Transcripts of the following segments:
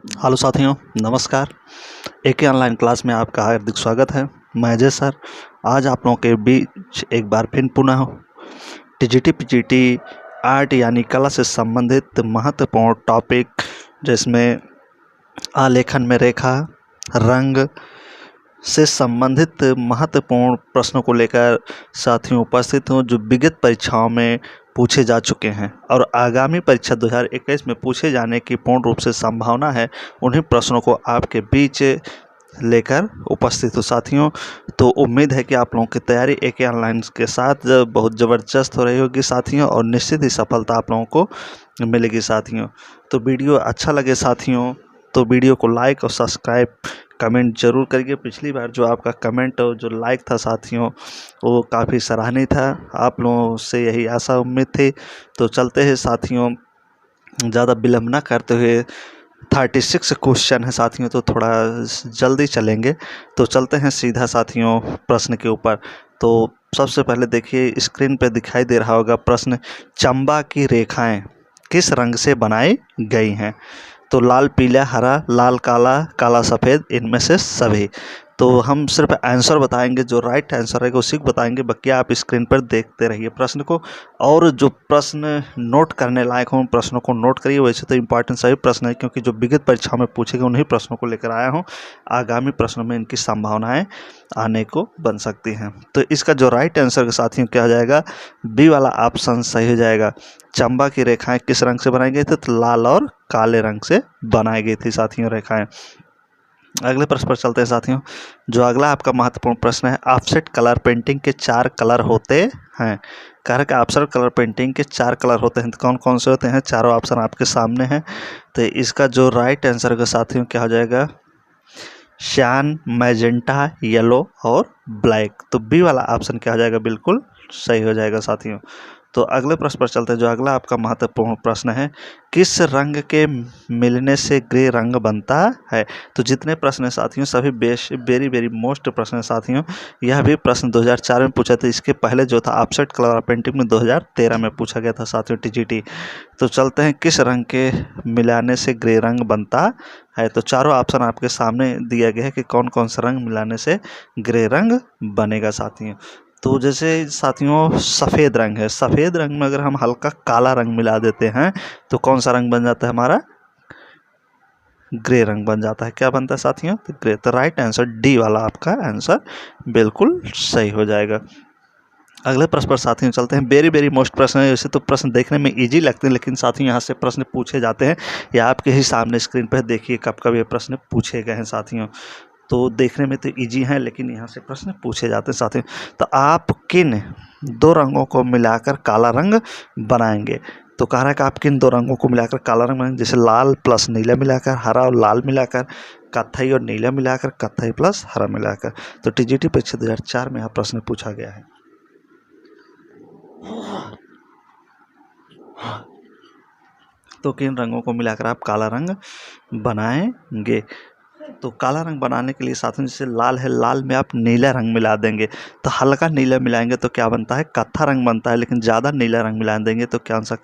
Hello साथियों, नमस्कार। एके online class में आपका हार्दिक स्वागत है। मैं अजय सर आज आप लोगों के बीच एक बार फिर पुनः टीजीटी पीजीटी आर्ट यानी कला से संबंधित महत्वपूर्ण टॉपिक जिसमें आलेखन में रेखा, रंग से संबंधित महत्वपूर्ण प्रश्नों को लेकर साथियों उपस्थित हूँ, जो विगत परीक्षाओं में पूछे जा चुके हैं और आगामी परीक्षा 2021 में पूछे जाने की पूर्ण रूप से संभावना है। उन्हीं प्रश्नों को आपके बीच लेकर उपस्थित हो साथियों। तो उम्मीद है कि आप लोगों की तैयारी एके ऑनलाइन के साथ बहुत ज़बरदस्त हो रही होगी साथियों, और निश्चित ही सफलता आप लोगों को मिलेगी साथियों। तो वीडियो अच्छा लगे साथियों तो वीडियो को लाइक और सब्सक्राइब कमेंट जरूर करिए। पिछली बार जो आपका कमेंट और जो लाइक था साथियों, वो काफ़ी सराहनीय था। आप लोगों से यही आशा उम्मीद थी। तो चलते हैं साथियों, ज़्यादा विलम्ब ना करते हुए 36 क्वेश्चन है साथियों, तो थोड़ा जल्दी चलेंगे। तो चलते हैं सीधा साथियों प्रश्न के ऊपर। तो सबसे पहले देखिए, स्क्रीन पे दिखाई दे रहा होगा प्रश्न, चंबा की रेखाएं किस रंग से बनाई गई हैं? तो लाल, पीला, हरा, लाल, काला, काला, सफ़ेद, इनमें से सभी। तो हम सिर्फ आंसर बताएंगे, जो राइट आंसर है उसी को बताएंगे, बाकी आप स्क्रीन पर देखते रहिए प्रश्न को। और जो प्रश्न नोट करने लायक हों, प्रश्नों को नोट करिए। वैसे तो इंपॉर्टेंट सभी प्रश्न है, क्योंकि जो विगत परीक्षा में पूछे गए उन्हीं प्रश्नों को लेकर आया हूँ। आगामी प्रश्नों में इनकी संभावनाएं आने को बन सकती हैं। तो इसका जो राइट आंसर के साथियों क्या हो जाएगा, बी वाला ऑप्शन सही हो जाएगा। चंबा की रेखाएं किस रंग से बनाई गई थी? तो लाल और काले रंग से बनाई गई थी साथियों रेखाएं। अगले प्रश्न पर चलते हैं साथियों। जो अगला आपका महत्वपूर्ण प्रश्न है, ऑफसेट कलर पेंटिंग के 4 कलर होते हैं। कह रहा कि ऑफसेट कलर पेंटिंग के 4 कलर होते हैं, तो कौन कौन से होते हैं? चारों ऑप्शन आपके सामने हैं। तो इसका जो राइट आंसर का साथियों क्या हो जाएगा, श्यान, मैजेंटा, येलो और ब्लैक। तो बी वाला ऑप्शन क्या हो जाएगा, बिल्कुल सही हो जाएगा साथियों। तो अगले प्रश्न पर चलते हैं। जो अगला आपका महत्वपूर्ण प्रश्न है, किस रंग के मिलने से ग्रे रंग बनता है? तो जितने प्रश्न हैं साथियों सभी वेरी वेरी मोस्ट प्रश्न है साथियों। यह भी प्रश्न 2004 में पूछा था। इसके पहले जो था ऑफसेट कलर पेंटिंग में 2013 में पूछा गया था साथियों टीजीटी। तो चलते हैं, किस रंग के मिलाने से ग्रे रंग बनता है? तो चारों ऑप्शन आपके सामने दिया गया है कि कौन कौन सा रंग मिलाने से ग्रे रंग बनेगा साथियों। तो जैसे साथियों सफ़ेद रंग है, सफ़ेद रंग में अगर हम हल्का काला रंग मिला देते हैं तो कौन सा रंग बन जाता है हमारा? ग्रे रंग बन जाता है। क्या बनता है साथियों? तो ग्रे। तो राइट आंसर डी वाला आपका आंसर बिल्कुल सही हो जाएगा। अगले प्रश्न पर साथियों चलते हैं। वेरी वेरी मोस्ट प्रश्न है। वैसे तो प्रश्न देखने में इजी लगते हैं, लेकिन साथियों यहाँ से प्रश्न पूछे जाते हैं। या आपके ही सामने स्क्रीन पर देखिए कब कब ये प्रश्न पूछे गए हैं साथियों। तो देखने में तो इजी हैं, लेकिन यहाँ से प्रश्न पूछे जाते हैं साथियों। तो आप किन 2 रंगों को मिलाकर काला रंग बनाएंगे? तो कह रहा है कि आप किन 2 रंगों को मिलाकर काला रंग बनाएंगे? जैसे लाल प्लस नीला मिलाकर, हरा और लाल मिलाकर, कत्थई और नीला मिलाकर, कत्थई प्लस हरा मिलाकर। तो टीजीटी परीक्षा 2004 में यह प्रश्न पूछा गया है। तो किन रंगों को मिलाकर आप काला रंग बनाएंगे? तो काला रंग बनाने के लिए साथियों, जैसे लाल है, लाल में आप नीला रंग मिला देंगे तो हल्का नीला मिलाएंगे तो क्या बनता है? कत्था रंग बनता है। लेकिन ज़्यादा नीला रंग मिला देंगे तो कौन सा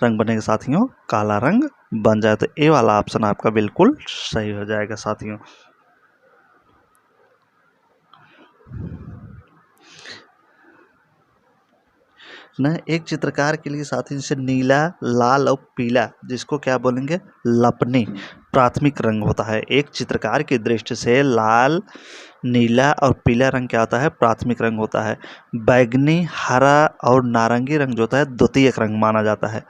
रंग बनेगा साथियों? काला रंग बन जाए। तो ए वाला ऑप्शन आपका बिल्कुल सही हो जाएगा साथियों। न एक चित्रकार के लिए साथियों से नीला, लाल और पीला, जिसको क्या बोलेंगे? लपनी प्राथमिक रंग होता है। एक चित्रकार की दृष्टि से लाल, नीला और पीला रंग क्या होता है? प्राथमिक रंग होता है। बैगनी, हरा और नारंगी रंग जो होता है द्वितीयक रंग माना जाता है।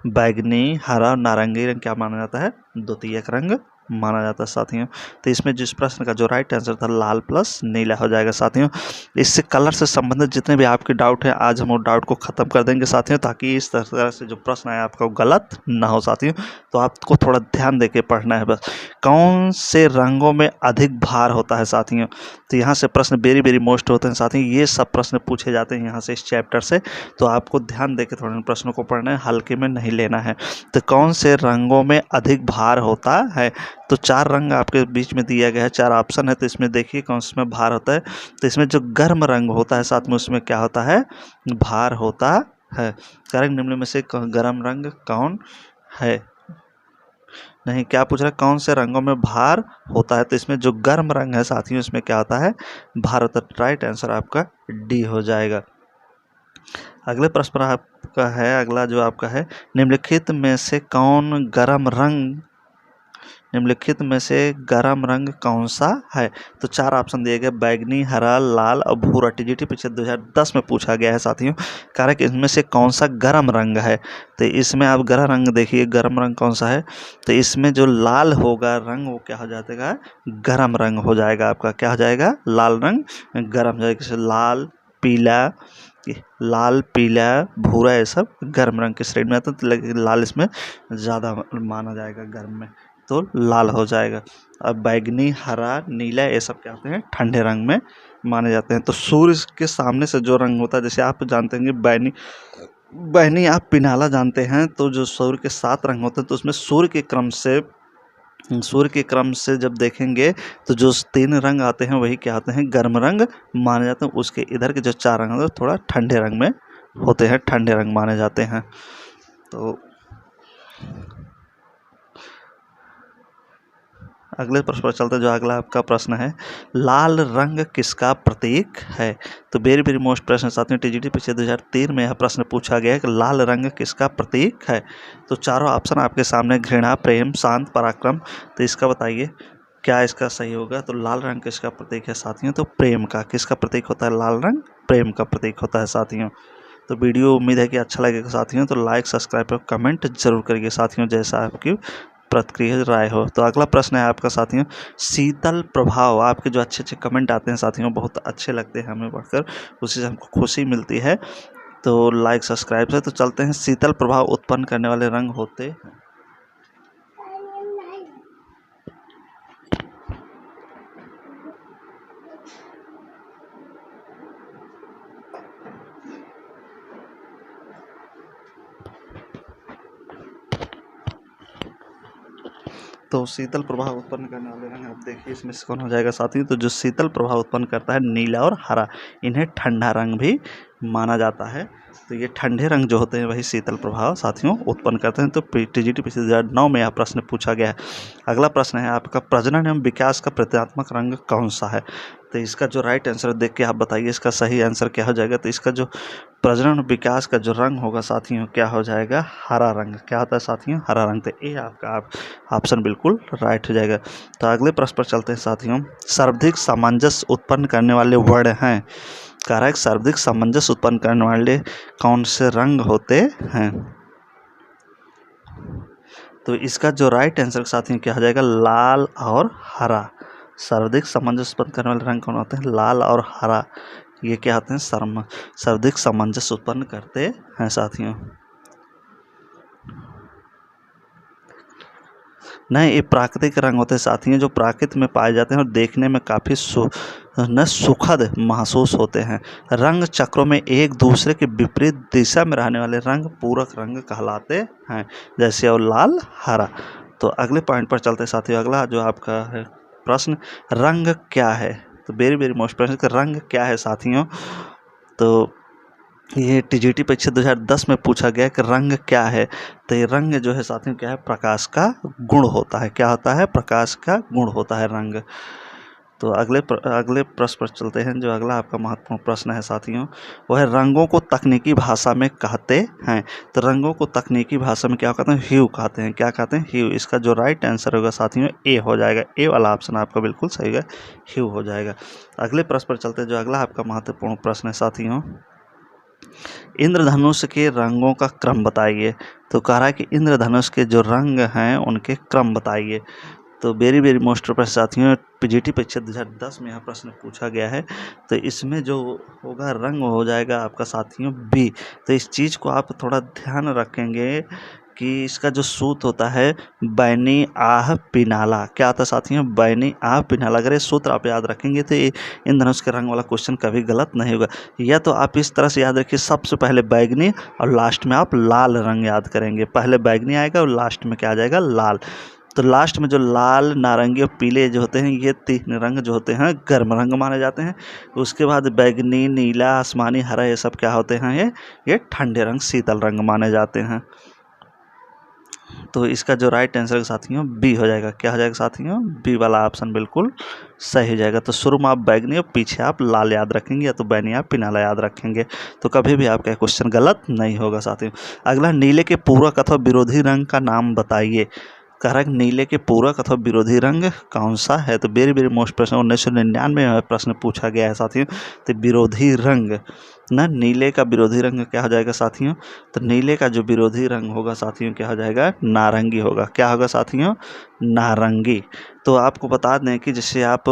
बैगनी, हरा और नारंगी रंग क्या माना जाता है? द्वितीयक रंग माना जाता है साथियों। तो इसमें जिस प्रश्न का जो राइट आंसर था लाल प्लस नीला हो जाएगा साथियों। इससे कलर से संबंधित जितने भी आपके डाउट हैं आज हम वो डाउट को ख़त्म कर देंगे साथियों, ताकि इस तरह से जो प्रश्न आए आपका गलत ना हो साथियों। तो आपको थोड़ा ध्यान देके पढ़ना है बस। कौन से रंगों में अधिक भार होता है साथियों? तो यहाँ से प्रश्न वेरी वेरी मोस्ट होते हैं साथियों। ये सब प्रश्न पूछे जाते हैं यहाँ से इस चैप्टर से। तो आपको ध्यान देके थोड़ा प्रश्नों को पढ़ना है, हल्के में नहीं लेना है। तो कौन से रंगों में अधिक भार होता है? तो 4 रंग आपके बीच में दिया गया है, 4 ऑप्शन है। तो इसमें देखिए कौन से में भार होता है। तो इसमें जो गर्म रंग होता है साथ में उसमें क्या होता है? भार होता है। कारण निम्न में से गर्म रंग कौन है? नहीं, क्या पूछ रहा है, कौन से रंगों में भार होता है? तो इसमें जो गर्म रंग है साथियों, इसमें क्या होता है, भार होता है। राइट आंसर आपका डी हो जाएगा। अगले प्रश्न पर आपका है, अगला जो आपका है, निम्नलिखित में से कौन गर्म रंग, निम्नलिखित में से गर्म रंग कौन सा है? तो चार ऑप्शन दिए गए, बैगनी, हरा, लाल और भूरा। टीजीटी परीक्षा 2010 में पूछा गया है साथियों, कारण कि इनमें से कौन सा गर्म रंग है? तो इसमें आप गर्म रंग देखिए, गर्म रंग कौन सा है? तो इसमें जो लाल होगा रंग, वो क्या हो जाएगा, गर्म रंग हो जाएगा आपका। क्या हो जाएगा, लाल रंग गर्म हो जाएगा। जैसे लाल, पीला, लाल, पीला, भूरा, ये सब गर्म रंग के श्रेणी में आता है, तो लेकिन लाल इसमें ज़्यादा माना जाएगा गर्म में, तो लाल हो जाएगा। अब बैगनी, हरा, नीला, ये सब क्या होते हैं, ठंडे रंग में माने जाते हैं। तो सूर्य के सामने से जो रंग होता है, जैसे आप जानते हैं बैगनी, बैगनी आप पिनाला जानते हैं, तो जो सूर्य के 7 रंग होते हैं, तो उसमें सूर्य के क्रम से जब देखेंगे तो जो 3 रंग आते हैं वही क्या होते हैं, गर्म रंग माने जाते हैं। उसके इधर के जो 4 रंग होते हैं थोड़ा ठंडे रंग में होते हैं, ठंडे रंग माने जाते हैं। तो अगले प्रश्न पर चलते हैं, जो अगला आपका प्रश्न है, लाल रंग किसका प्रतीक है? तो वेरी वेरी मोस्ट प्रश्न साथियों, टीजीटी परीक्षा 2013 में यह प्रश्न पूछा गया है कि लाल रंग किसका प्रतीक है? तो चारों ऑप्शन आपके सामने, घृणा, प्रेम, शांत, पराक्रम। तो इसका बताइए क्या इसका सही होगा? तो लाल रंग किसका प्रतीक है साथियों? तो प्रेम का। किसका प्रतीक होता है लाल रंग? प्रेम का प्रतीक होता है साथियों। तो वीडियो उम्मीद है कि अच्छा लगेगा साथियों, तो लाइक, सब्सक्राइब और कमेंट जरूर करिए साथियों, जैसा आपकी प्रतिक्रिया राय हो। तो अगला प्रश्न है आपका साथियों, शीतल प्रभाव। आपके जो अच्छे अच्छे कमेंट आते हैं साथियों, बहुत अच्छे लगते हैं हमें पढ़कर, उसी से हमको खुशी मिलती है। तो लाइक, सब्सक्राइब से। तो चलते हैं, शीतल प्रभाव उत्पन्न करने वाले रंग होते हैं। तो शीतल प्रभाव उत्पन्न करने वाले रंग आप देखिए, इसमें से कौन हो जाएगा साथियों? तो जो शीतल प्रभाव उत्पन्न करता है, नीला और हरा, इन्हें ठंडा रंग भी माना जाता है। तो ये ठंडे रंग जो होते हैं वही शीतल प्रभाव साथियों उत्पन्न करते हैं। तो टीजीटी परीक्षा 2009 में यह प्रश्न पूछा गया है। अगला प्रश्न है आपका, प्रजनन एवं विकास का प्रतीकात्मक रंग कौन सा है? तो इसका जो राइट आंसर देख के आप बताइए, इसका सही आंसर क्या हो जाएगा? तो इसका जो प्रजनन विकास का जो रंग होगा साथियों, क्या हो जाएगा, हरा रंग। क्या होता है साथियों, हरा रंग। तो ये आपका ऑप्शन बिल्कुल राइट हो जाएगा। तो अगले प्रश्न पर चलते हैं साथियों, सर्वाधिक सामंजस्य उत्पन्न करने वाले वर्ण हैं। कारक सर्वाधिक सामंजस्य उत्पन्न करने वाले कौन से रंग होते हैं? तो इसका जो राइट आंसर साथियों क्या हो जाएगा, लाल और हरा। सर्वाधिक सामंजस्य उत्पन्न करने वाले रंग कौन होते हैं, लाल और हरा। ये क्या होते हैं, सर्वाधिक सामंजस्य उत्पन्न करते हैं साथियों। नहीं, ये प्राकृतिक रंग होते हैं साथियों, जो प्राकृतिक में पाए जाते हैं और देखने में काफ़ी सुखद महसूस होते हैं। रंग चक्रों में एक दूसरे के विपरीत दिशा में रहने वाले रंग पूरक रंग कहलाते हैं, जैसे और लाल, हरा। तो अगले पॉइंट पर चलते हैं साथियों, अगला जो आपका है प्रश्न, रंग क्या है? तो वेरी वेरी मोस्ट प्रश्न का रंग क्या है साथियों? तो ये टीजीटी परीक्षा 2010 में पूछा गया कि रंग क्या है? तो ये रंग जो है साथियों क्या है, प्रकाश का गुण होता है। क्या होता है, प्रकाश का गुण होता है रंग। तो अगले प्रश्न पर चलते हैं, जो अगला आपका महत्वपूर्ण प्रश्न है साथियों, वह है रंगों को तकनीकी भाषा में कहते हैं। तो रंगों को तकनीकी भाषा में क्या कहते हैं, ह्यू कहते हैं। क्या कहते हैं, ह्यू। इसका जो राइट आंसर होगा साथियों, ए हो जाएगा। ए वाला ऑप्शन आपका बिल्कुल सही होगा, ह्यू हो जाएगा। अगले प्रश्न पर चलते हैं, जो अगला आपका महत्वपूर्ण प्रश्न है साथियों, इंद्रधनुष के रंगों का क्रम बताइए। तो कह रहा है कि इंद्रधनुष के जो रंग हैं उनके क्रम बताइए। तो वेरी वेरी मोस्ट प्रश्न साथियों, पीजीटी परीक्षा 2010 में यह प्रश्न पूछा गया है। तो इसमें जो होगा रंग हो जाएगा आपका साथियों बी। तो इस चीज़ को आप थोड़ा ध्यान रखेंगे कि इसका जो सूत्र होता है, बैनी आह पिनाला। क्या आता है साथियों, बैनी आह पिनाला। अगर ये सूत्र आप याद रखेंगे तो ये इंद्रधनुष के रंग वाला क्वेश्चन कभी गलत नहीं होगा। या तो आप इस तरह से याद रखिए, सबसे पहले बैगनी और लास्ट में आप लाल रंग याद करेंगे। पहले बैगनी आएगा और लास्ट में क्या आ जाएगा, लाल। तो लास्ट में जो लाल, नारंगी और पीले जो होते हैं, ये 3 रंग जो होते हैं गर्म रंग माने जाते हैं। उसके बाद बैगनी, नीला, आसमानी, हरा, ये सब क्या होते हैं, ये ठंडे रंग, शीतल रंग माने जाते हैं। तो इसका जो राइट आंसर है साथियों बी हो जाएगा। क्या हो जाएगा साथियों? बी वाला ऑप्शन बिल्कुल सही हो जाएगा। तो शुरू में आप बैगनी और पीछे आप लाल याद रखेंगे, या तो बैगनी आप पिनाला याद रखेंगे, तो कभी भी आपका क्वेश्चन गलत नहीं होगा साथियों। अगला, नीले के पूरक अथवा विरोधी रंग का नाम बताइए। कह रहा है नीले के पूरक अथवा विरोधी रंग कौन सा है? तो वेरी वेरी मोस्ट प्रश्न 1999 में प्रश्न पूछा गया है साथियों। तो विरोधी रंग ना, नीले का विरोधी रंग क्या हो जाएगा साथियों? तो नीले का जो विरोधी रंग होगा साथियों क्या हो जाएगा? नारंगी होगा। क्या होगा साथियों? नारंगी। तो आपको बता दें कि जैसे आप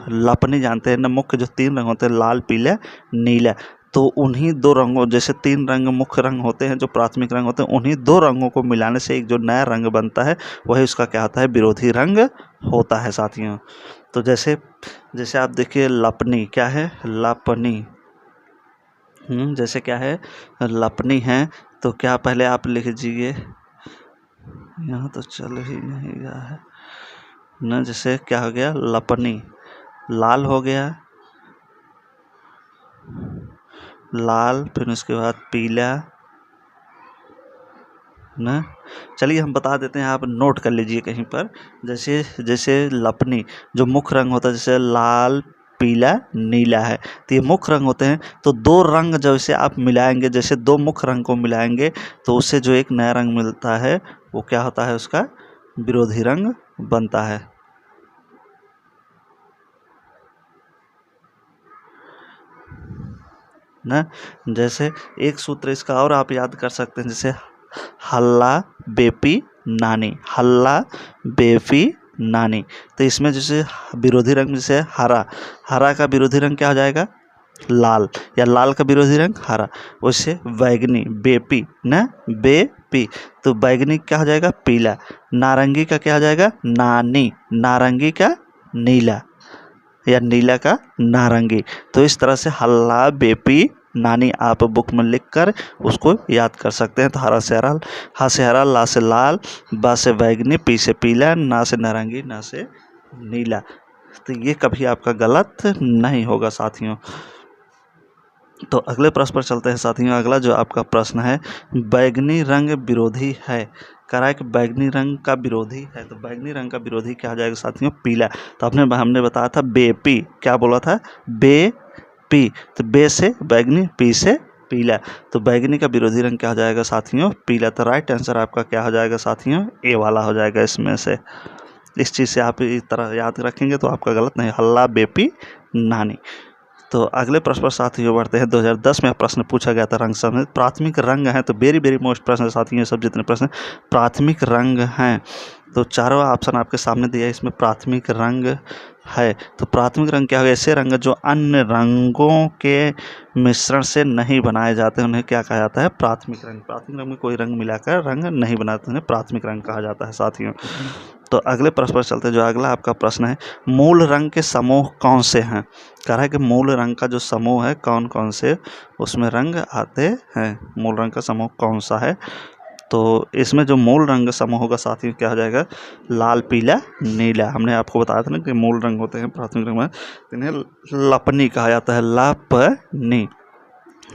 लपनी जानते हैं ना, मुख्य जो 3 रंग होते हैं लाल, पीला, नीला, तो उन्हीं 2 रंगों, जैसे 3 रंग मुख्य रंग होते हैं जो प्राथमिक रंग होते हैं, उन्हीं 2 रंगों को मिलाने से एक जो नया रंग बनता है वही उसका क्या होता है? विरोधी रंग होता है साथियों। तो जैसे जैसे आप देखिए लपनी क्या है? लपनी जैसे क्या है? लपनी है। तो क्या पहले आप लिख दीजिए, यहाँ तो चल ही नहीं रहा है ना। जैसे क्या हो गया? लपनी लाल हो गया, लाल, फिर उसके बाद पीला ना। चलिए हम बता देते हैं, आप नोट कर लीजिए कहीं पर। जैसे जैसे लपनी जो मुख्य रंग होता है, जैसे लाल, पीला, नीला है, तो ये मुख्य रंग होते हैं। तो 2 रंग जैसे आप मिलाएंगे, जैसे 2 मुख्य रंग को मिलाएंगे तो उससे जो एक नया रंग मिलता है वो क्या होता है? उसका विरोधी रंग बनता है ना। जैसे एक सूत्र इसका और आप याद कर सकते हैं, जैसे हल्ला बेपी नानी, हल्ला बेपी नानी। तो इसमें जैसे विरोधी रंग जैसे हरा, हरा का विरोधी रंग क्या हो जाएगा? लाल, या लाल का विरोधी रंग हरा। वैसे बैगनी बेपी ना, बेपी, तो बैगनी क्या हो जाएगा? पीला। नारंगी का क्या हो जाएगा? नानी, नारंगी का नीला, या नीला का नारंगी। तो इस तरह से हल्ला बेपी नानी आप बुक में लिखकर उसको याद कर सकते हैं। तो हरा से हरा, हा से हरा, ला से लाल, बा से बैगनी, पी से पीला, ना से नारंगी, ना से नीला। तो ये कभी आपका गलत नहीं होगा साथियों। तो अगले प्रश्न पर चलते हैं साथियों। अगला जो आपका प्रश्न है, बैगनी रंग विरोधी है। कह रहा है कि बैगनी रंग का विरोधी है, तो बैगनी रंग का विरोधी क्या हो जाएगा साथियों? पीला। तो हमने बताया था बेपी, क्या बोला था? बेपी। तो बे से बैगनी, पी से पीला, तो बैगनी का विरोधी रंग क्या हो जाएगा साथियों? पीला। तो राइट आंसर आपका क्या हो जाएगा साथियों? ए वाला हो जाएगा इसमें से। इस चीज़ से आप इस तरह याद रखेंगे तो आपका गलत नहीं। हल्ला बेपी नानी। तो अगले प्रश्न पर साथियों बढ़ते हैं। 2010 में प्रश्न पूछा गया था रंग संबंधित। प्राथमिक रंग हैं, तो वेरी वेरी मोस्ट प्रश्न साथियों, सब जितने प्रश्न प्राथमिक रंग हैं। तो चारों ऑप्शन आपके सामने दिया है, इसमें प्राथमिक रंग है। तो प्राथमिक रंग क्या होगा? ऐसे रंग जो अन्य रंगों के मिश्रण से नहीं बनाए जाते उन्हें क्या कहा जाता है? प्राथमिक रंग। प्राथमिक रंग में कोई रंग मिलाकर रंग नहीं बनाते उन्हें प्राथमिक रंग कहा जाता है साथियों। तो अगले प्रश्न पर चलते हैं। जो अगला आपका प्रश्न है, मूल रंग के समूह कौन से हैं? कह रहा है कि मूल रंग का जो समूह है कौन कौन से उसमें रंग आते हैं? मूल रंग का समूह कौन सा है? तो इसमें जो मूल रंग समूह होगा साथियों क्या हो जाएगा? लाल, पीला, नीला। हमने आपको बताया था ना कि मूल रंग होते हैं प्राथमिक रंग में, इन्हें लपनी कहा जाता है, लपनी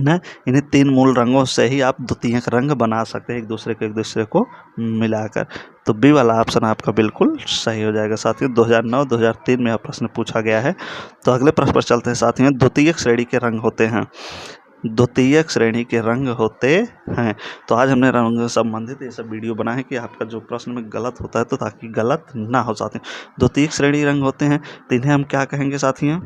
ना। इन्हें 3 मूल रंगों से ही आप द्वितीयक रंग बना सकते हैं एक दूसरे को मिलाकर। तो बी वाला ऑप्शन आपका बिल्कुल सही हो जाएगा साथियों। 2009-2003 में यह प्रश्न पूछा गया है। तो अगले प्रश्न पर चलते हैं साथियों। द्वितीयक श्रेणी के रंग होते हैं, द्वितीयक श्रेणी के रंग होते हैं। तो आज हमने रंग से संबंधित ये सब वीडियो बनाए हैं कि आपका जो प्रश्न में गलत होता है तो ताकि गलत ना हो साथियों। द्वितीयक श्रेणी रंग होते हैं तो इन्हें हम क्या कहेंगे साथियों?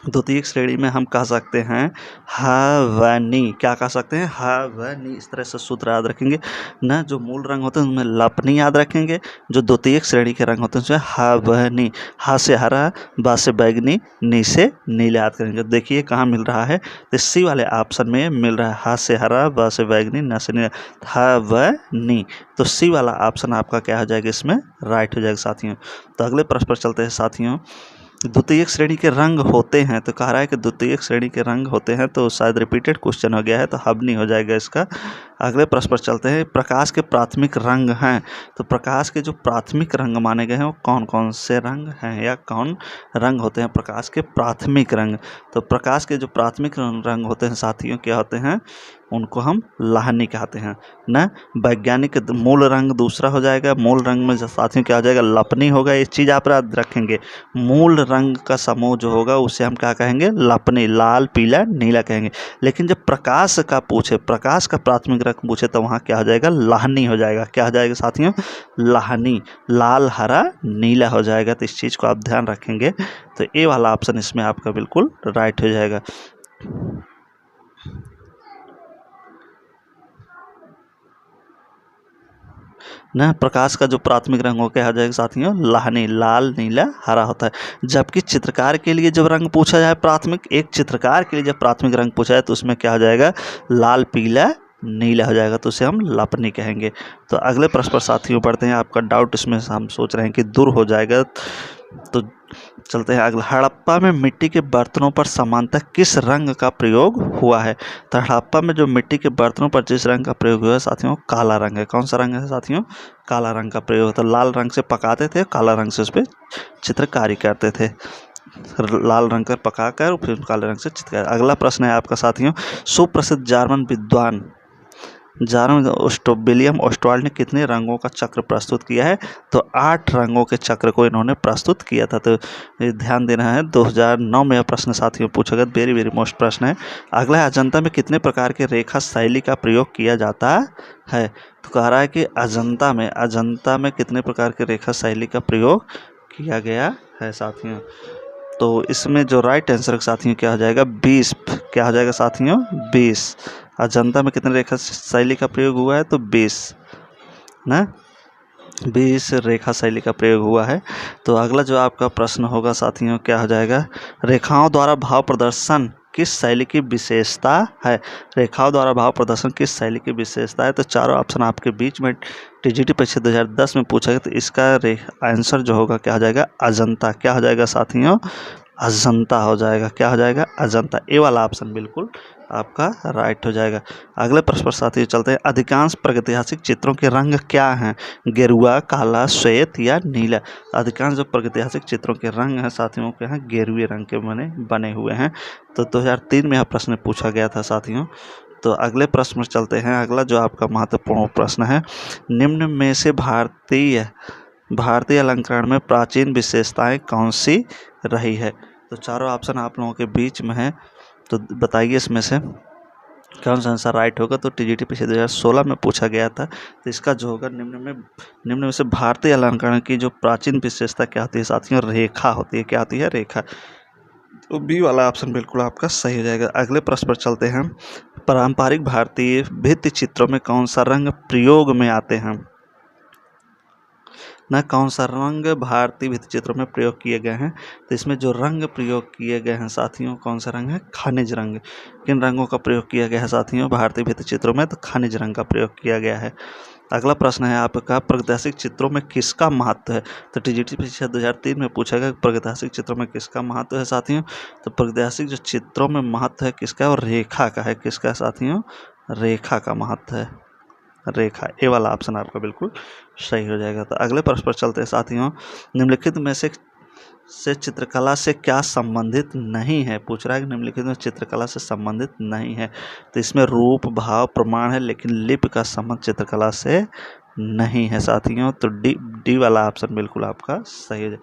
द्वितीयक श्रेणी में हम कह सकते हैं हवनी। क्या कह सकते हैं? हवनी। इस तरह से सूत्र याद रखेंगे ना। जो मूल रंग होते हैं उनमें लपनी याद रखेंगे, जो द्वितीयक श्रेणी के रंग होते हैं उसमें हवनी। हा से हरा, बा से बैगनी, नी से नीला याद करेंगे। देखिए कहाँ मिल रहा है? तो सी वाले ऑप्शन में मिल रहा है। हा से हरा, बा से बैगनी, ना से नीला, हवनी। तो सी वाला ऑप्शन आपका क्या हो जाएगा? इसमें राइट हो जाएगा साथियों। तो अगले प्रश्न पर चलते हैं साथियों। द्वितीयक श्रेणी के रंग होते हैं, तो कह रहा है कि द्वितीयक श्रेणी के रंग होते हैं, तो शायद रिपीटेड क्वेश्चन हो गया है, तो हवनी हो जाएगा इसका अगले प्रश्न पर चलते हैं। प्रकाश के प्राथमिक रंग हैं, तो प्रकाश के जो प्राथमिक रंग माने गए हैं वो कौन कौन से रंग हैं या कौन रंग होते हैं प्रकाश के प्राथमिक रंग। तो प्रकाश के जो प्राथमिक रंग होते हैं साथियों क्या होते हैं, उनको हम लाहनी कहते हैं ना। वैज्ञानिक मूल रंग दूसरा हो जाएगा, मूल रंग में साथियों क्या हो जाएगा, लपनी होगा। इस चीज़ आप याद रखेंगे, मूल रंग का समूह जो होगा उसे हम क्या कहेंगे, लपनी, लाल पीला नीला कहेंगे। लेकिन जब प्रकाश का पूछे, प्रकाश का प्राथमिक रंग पूछे तो वहाँ क्या हो जाएगा, लाहनी हो जाएगा। क्या हो जाएगा साथियों, लाहनी, लाल हरा नीला हो जाएगा। तो इस चीज़ को आप ध्यान रखेंगे, तो ए वाला ऑप्शन इसमें आपका बिल्कुल राइट हो जाएगा ना। प्रकाश का जो प्राथमिक रंग हो क्या हो जाएगा साथियों, लाहनी, लाल नीला हरा होता है। जबकि चित्रकार के लिए जब रंग पूछा जाए प्राथमिक, एक चित्रकार के लिए जब प्राथमिक रंग पूछा जाए तो उसमें क्या हो जाएगा, लाल पीला नीला हो जाएगा, तो उसे हम लपनी कहेंगे। तो अगले प्रश्न पर साथियों पढ़ते हैं। आपका डाउट इसमें हम सोच रहे हैं कि दूर हो जाएगा, तो चलते हैं अगला। हड़प्पा में मिट्टी के बर्तनों पर सामान्यतः किस रंग का प्रयोग हुआ है। तो हड़प्पा में जो मिट्टी के बर्तनों पर जिस रंग का प्रयोग हुआ है साथियों, काला रंग है। कौन सा रंग है साथियों, काला रंग का प्रयोग होता है। लाल रंग से पकाते थे, काला रंग से उस पर चित्रकारी करते थे। लाल रंग का पकाकर फिर काले रंग से चित्रकारी। अगला प्रश्न है आपका साथियों, सुप्रसिद्ध जर्मन विद्वान विलियम ओस्टवाल्ड ने कितने रंगों का चक्र प्रस्तुत किया है। तो 8 रंगों के चक्र को इन्होंने प्रस्तुत किया था। तो ये ध्यान देना है, 2009 में यह प्रश्न साथियों पूछा गया, वेरी वेरी मोस्ट प्रश्न है। अगला है, अजंता में कितने प्रकार के रेखा शैली का प्रयोग किया जाता है। तो कह रहा है कि अजंता में कितने प्रकार के रेखा शैली का प्रयोग किया गया है साथियों। तो इसमें जो राइट आंसर साथियों क्या हो जाएगा, 20। क्या हो जाएगा साथियों, 20। अजंता में कितने रेखा शैली का प्रयोग हुआ है, तो 20 ना, 20 रेखा शैली का प्रयोग हुआ है। तो अगला जो आपका प्रश्न होगा साथियों क्या हो जाएगा, रेखाओं द्वारा भाव प्रदर्शन किस शैली की विशेषता है। रेखाओं द्वारा भाव प्रदर्शन किस शैली की विशेषता है। तो चारों ऑप्शन आपके बीच में टीजीटी परीक्षा 2010 में पूछा गया, तो इसका आंसर जो होगा क्या हो जाएगा, अजंता। क्या हो जाएगा साथियों, अजंता हो जाएगा। क्या हो जाएगा, अजंता। ए वाला ऑप्शन बिल्कुल आपका राइट हो जाएगा। अगले प्रश्न पर साथियों चलते हैं। अधिकांश प्रागैतिहासिक चित्रों के रंग क्या हैं, गेरुआ, काला, श्वेत या नीला। अधिकांश जो प्रागैतिहासिक चित्रों के रंग हैं साथियों के हैं गेरुए रंग के बने हुए हैं। तो 2003 में यह प्रश्न पूछा गया था साथियों। तो अगले प्रश्न पर चलते हैं। अगला जो आपका महत्वपूर्ण प्रश्न है, निम्न में से भारतीय अलंकरण में प्राचीन विशेषताएं कौन सी रही है। तो चारों ऑप्शन आप लोगों के बीच में है, तो बताइए इसमें से कौन सा आंसर राइट होगा। तो टीजीटी पीछे 2016 में पूछा गया था। तो इसका जो होगा, निम्न में से भारतीय अलंकरण की जो प्राचीन विशेषता क्या होती है साथियों, रेखा होती है। क्या होती है, रेखा। तो बी वाला ऑप्शन बिल्कुल आपका सही हो जाएगा। अगले प्रश्न पर चलते हैं। पारंपरिक भारतीय भित्ति चित्रों में कौन सा रंग प्रयोग में आते हैं ना, कौन सा रंग भारतीय भित्ति चित्रों में प्रयोग किए गए हैं। तो इसमें जो रंग प्रयोग किए गए हैं साथियों, कौन सा रंग है, खनिज रंग। किन रंगों का प्रयोग किया गया है साथियों भारतीय भित्ति चित्रों में, तो खनिज रंग का प्रयोग किया गया है। अगला प्रश्न है आपका, प्रागैतिहासिक चित्रों में किसका महत्व है। तो टीजीटी परीक्षा 2003 में पूछा गया प्रागैतिहासिक चित्रों में किसका महत्व है साथियों। तो प्रागैतिहासिक जो चित्रों में महत्व है किसका है, और रेखा का है। किसका साथियों, रेखा का महत्व है, रेखा। ए वाला ऑप्शन आपका बिल्कुल सही हो जाएगा। तो अगले प्रश्न पर चलते हैं साथियों। निम्नलिखित में से चित्रकला से क्या संबंधित नहीं है। पूछ रहा है कि निम्नलिखित में चित्रकला से संबंधित नहीं है। तो इसमें रूप भाव प्रमाण है, लेकिन लिपि का संबंध चित्रकला से नहीं है साथियों। तो डी वाला ऑप्शन बिल्कुल आपका सही है।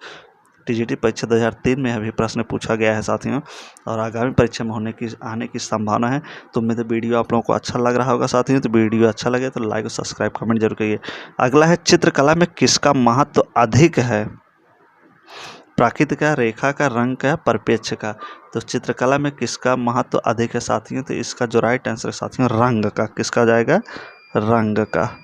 टीजीटी परीक्षा 2003 में अभी प्रश्न पूछा गया है साथियों, और आगामी परीक्षा में आने की संभावना है। तो उम्मीद है वीडियो आप लोगों को अच्छा लग रहा होगा साथियों। तो वीडियो अच्छा लगे तो लाइक और सब्सक्राइब कमेंट जरूर करिए। अगला है, चित्रकला में किसका महत्व अधिक है। प्राकृतिक का, रेखा का, रंग का, परिप्रेक्ष का। तो चित्रकला में किसका महत्व अधिक है साथियों। तो इसका जो राइट आंसर है साथियों, रंग का। किसका जाएगा, रंग का।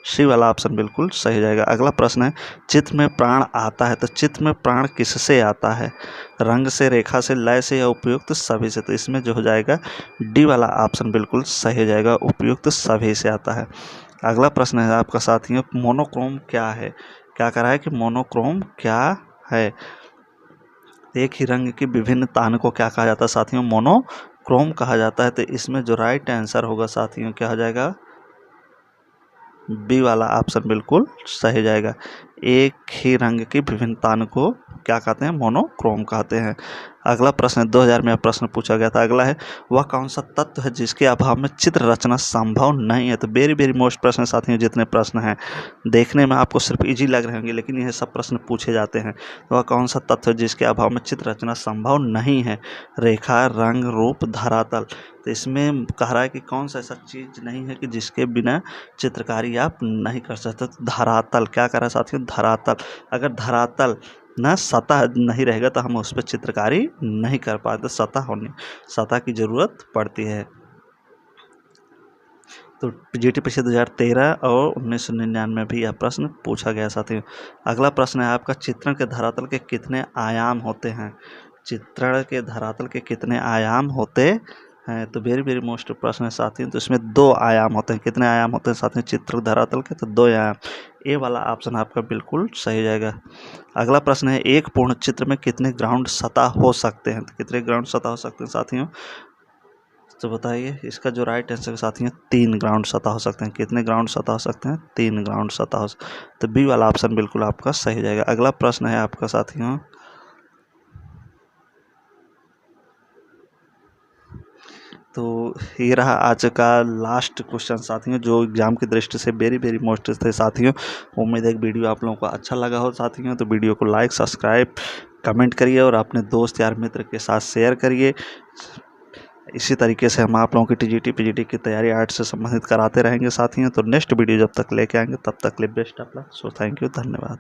सी वाला ऑप्शन बिल्कुल सही जाएगा। अगला प्रश्न है, चित्र में प्राण आता है। तो चित्र में प्राण किससे आता है, रंग से, रेखा से, लय से या उपयुक्त सभी से। तो इसमें जो हो जाएगा डी वाला ऑप्शन बिल्कुल सही हो जाएगा, उपयुक्त सभी से आता है। अगला प्रश्न है आपका साथियों, मोनोक्रोम क्या है। क्या कह रहा है कि मोनोक्रोम क्या है। एक ही रंग की विभिन्न तान को क्या कहा जाता है साथियों, मोनोक्रोम कहा जाता है। तो इसमें जो राइट आंसर होगा साथियों क्या हो जाएगा, बी वाला ऑप्शन बिल्कुल सही हो जाएगा। एक ही रंग की विभिन्नता को क्या कहते हैं? मोनोक्रोम कहते हैं। अगला प्रश्न 2000 में प्रश्न पूछा गया था। अगला है, वह कौन सा तत्व है जिसके अभाव में चित्र रचना संभव नहीं है? तो वेरी वेरी मोस्ट प्रश्न साथियों, जितने प्रश्न हैं देखने में आपको सिर्फ इजी लग रहे होंगे, लेकिन यह सब प्रश्न पूछे जाते हैं। तो वह कौन सा तत्व है जिसके अभाव में चित्र रचना संभव नहीं है? रेखा, रंग, रूप, धरातल। तो इसमें कह रहा है कि कौन सा ऐसा चीज नहीं है कि जिसके बिना चित्रकारी आप नहीं कर सकते। तो धरातल, क्या कर रहा है साथियों? धरातल। अगर धरातल ना सतह नहीं रहेगा तो हम उस पर चित्रकारी नहीं कर पाते। सतह की जरूरत पड़ती है। तो जीटी परीक्षा 2013 और 1999 में भी यह प्रश्न पूछा गया साथियों। अगला प्रश्न है आपका, चित्रण के धरातल के कितने आयाम होते हैं? चित्रण के धरातल के कितने आयाम होते हैं? तो वेरी वेरी मोस्ट प्रश्न है साथियों। तो इसमें 2 आयाम होते हैं। कितने आयाम होते हैं साथियों चित्र धरातल के? तो 2 आयाम। ए वाला ऑप्शन आपका बिल्कुल सही हो जाएगा। अगला प्रश्न है, एक पूर्ण चित्र में कितने ग्राउंड सतह हो सकते हैं? तो कितने ग्राउंड सतह हो सकते हैं साथियों? तो बताइए, इसका जो राइट आंसर है साथियों, 3 ग्राउंड सतह हो सकते हैं। कितने ग्राउंड सतह हो सकते हैं? 3 ग्राउंड सतह हो सकते हैं। तो बी वाला ऑप्शन बिल्कुल आपका सही हो जाएगा। अगला प्रश्न है आपका साथियों, तो ये रहा आज का लास्ट क्वेश्चन साथियों, जो एग्जाम की दृष्टि से वेरी वेरी मोस्ट थे साथियों। उम्मीद है कि वीडियो आप लोगों को अच्छा लगा हो साथियों। तो वीडियो को लाइक, सब्सक्राइब, कमेंट करिए और अपने दोस्त यार मित्र के साथ शेयर करिए। इसी तरीके से हम आप लोगों की टीजीटी पीजीटी की तैयारी आर्ट से संबंधित कराते रहेंगे साथियों। तो नेक्स्ट वीडियो जब तक लेके आएंगे तब तक के लिए best of luck. So thank you, धन्यवाद।